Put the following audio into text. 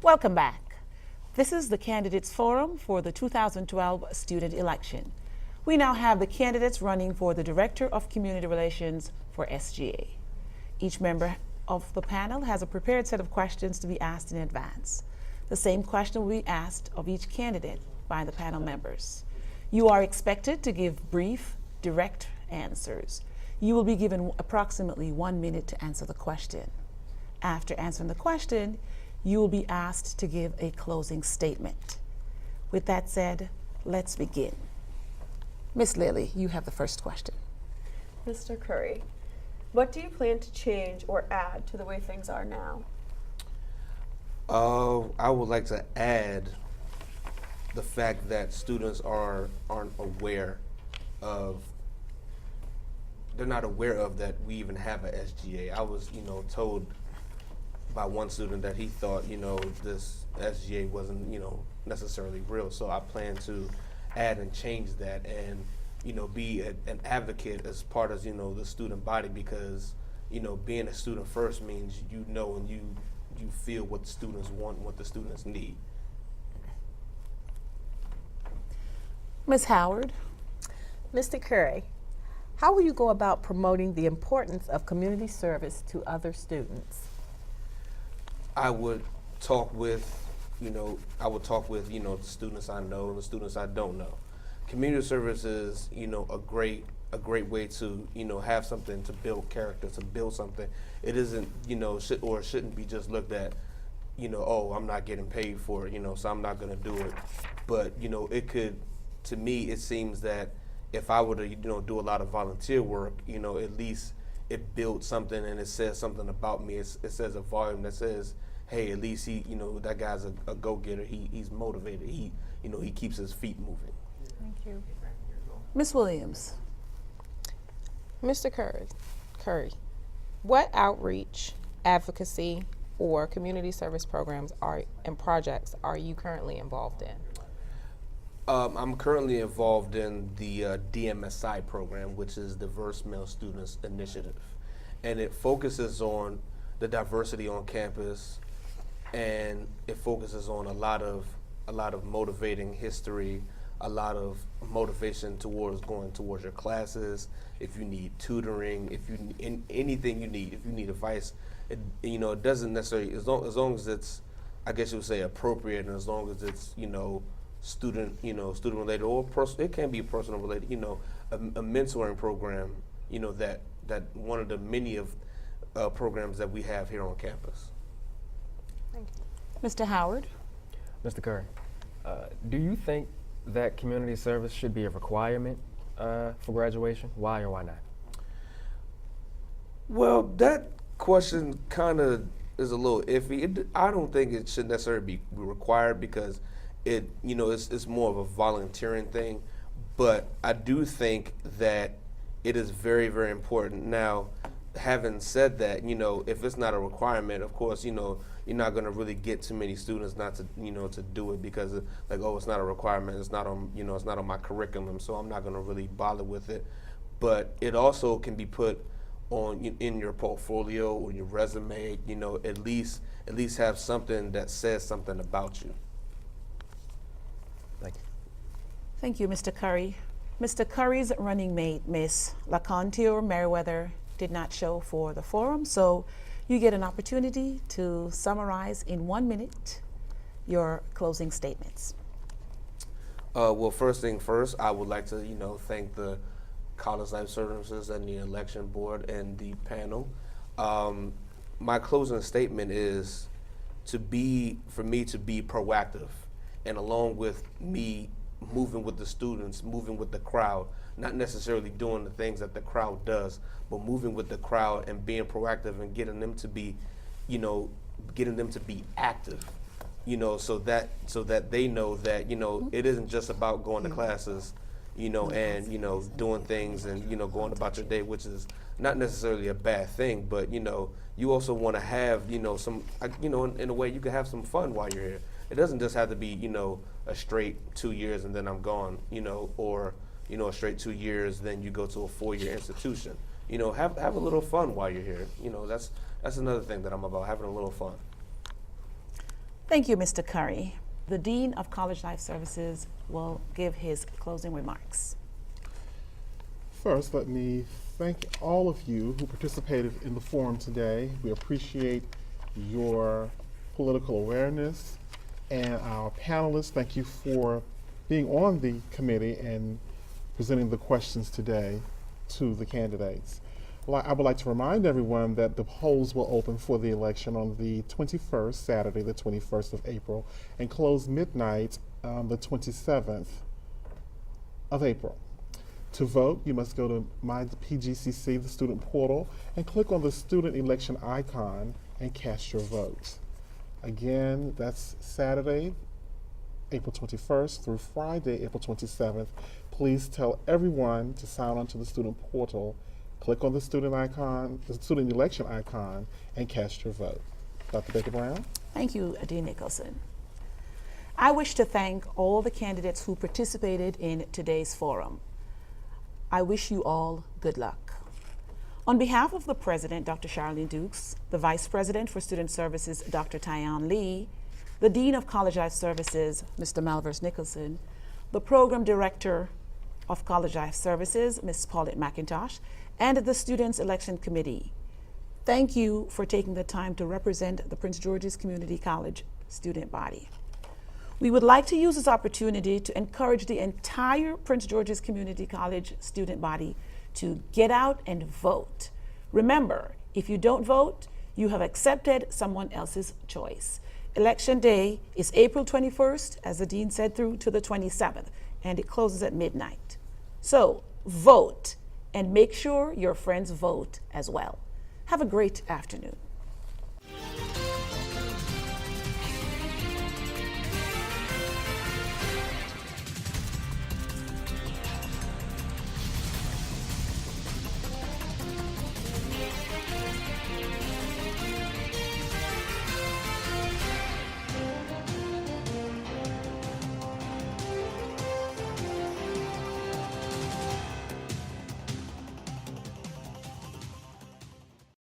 Welcome back. This is the Candidates Forum for the 2012 student election. We now have the candidates running for the Director of Community Relations for SGA. Each member of the panel has a prepared set of questions to be asked in advance. The same question will be asked of each candidate by the panel members. You are expected to give brief, direct answers. You will be given approximately 1 minute to answer the question. After answering the question, you will be asked to give a closing statement. With that said, let's begin. Miss Lilly, you have the first question. Mr. Currie, what do you plan to change or add to the way things are now? I would like to add the fact that students aren't aware of, they're not aware of that we even have a SGA. I was, told by one student that he thought, this SGA wasn't, necessarily real. So I plan to add and change that and, be an advocate as part of, the student body, because, being a student first means and you feel what the students want, what the students need. Ms. Howard. Mr. Currie, how will you go about promoting the importance of community service to other students? I would talk with, the students I know and the students I don't know. Community service is, a great way to, have something to build character, to build something. It isn't, shouldn't be just looked at, oh, I'm not getting paid for it, so I'm not gonna do it. But, it could, to me, it seems that if I were to, do a lot of volunteer work, at least it builds something and it says something about me. It says a volume that says, hey, at least he, that guy's a go-getter. He's motivated. He keeps his feet moving. Thank you. Ms. Williams. Mr. Currie, what outreach, advocacy, or community service programs and projects are you currently involved in? I'm currently involved in the DMSI program, which is Diverse Male Students Initiative, and it focuses on the diversity on campus, and it focuses on a lot of motivating history, a lot of motivation towards going towards your classes. If you need tutoring, if you anything you need, if you need advice, it doesn't necessarily, as long as it's, I guess you would say, appropriate, and as long as it's student related, or it can be personal related, a mentoring program, that one of the many of programs that we have here on campus. Thank you. Mr. Howard. Mr. Currie, do you think that community service should be a requirement for graduation? Why or why not? Well, that question kind of is a little iffy. I don't think it should necessarily be required, because it's more of a volunteering thing. But I do think that it is very, very important. Now, having said that, if it's not a requirement, of course, you're not going to really get too many students not to, to do it, because it's not a requirement. It's not on, it's not on my curriculum, so I'm not going to really bother with it. But it also can be put on in your portfolio or your resume. At least have something that says something about you. Thank you. Thank you, Mr. Currie. Mr. Currie's running mate, Miss LaContier Merriweather, did not show for the forum, so you get an opportunity to summarize in 1 minute your closing statements. Well, first thing first, I would like to, thank the College Life Services and the election board and the panel. My closing statement is for me to be proactive, and along with me moving with the students, moving with the crowd, not necessarily doing the things that the crowd does, but moving with the crowd and being proactive and getting them to be, active, so that they know that, it isn't just about going to classes, and, doing things and, going about your day, which is not necessarily a bad thing, but, you also want to have, some, in a way you can have some fun while you're here. It doesn't just have to be, a straight 2 years and then I'm gone, or, a straight 2 years, then you go to a 4-year institution. Have a little fun while you're here. That's another thing that I'm about, having a little fun. Thank you, Mr. Currie. The Dean of College Life Services will give his closing remarks. First, let me thank all of you who participated in the forum today. We appreciate your political awareness. And our panelists, thank you for being on the committee and presenting the questions today to the candidates. I would like to remind everyone that the polls will open for the election on the 21st, Saturday, the 21st of April, and close midnight on the 27th of April. To vote, you must go to MyPGCC, the student portal, and click on the student election icon and cast your vote. Again, that's Saturday, April 21st through Friday, April 27th. Please tell everyone to sign on to the student portal. Click on the student icon, the student election icon, and cast your vote. Dr. Baker Brown? Thank you, Dean Nicholson. I wish to thank all the candidates who participated in today's forum. I wish you all good luck. On behalf of the President, Dr. Charlene Dukes, the Vice President for Student Services, Dr. Tyon Lee, the Dean of College Life Services, Mr. Malvers Nicholson, the Program Director of College Life Services, Ms. Paulette McIntosh, and the Students Election Committee. Thank you for taking the time to represent the Prince George's Community College student body. We would like to use this opportunity to encourage the entire Prince George's Community College student body to get out and vote. Remember, if you don't vote, you have accepted someone else's choice. Election day is April 21st, as the Dean said, through to the 27th, and it closes at midnight. So vote, and make sure your friends vote as well. Have a great afternoon.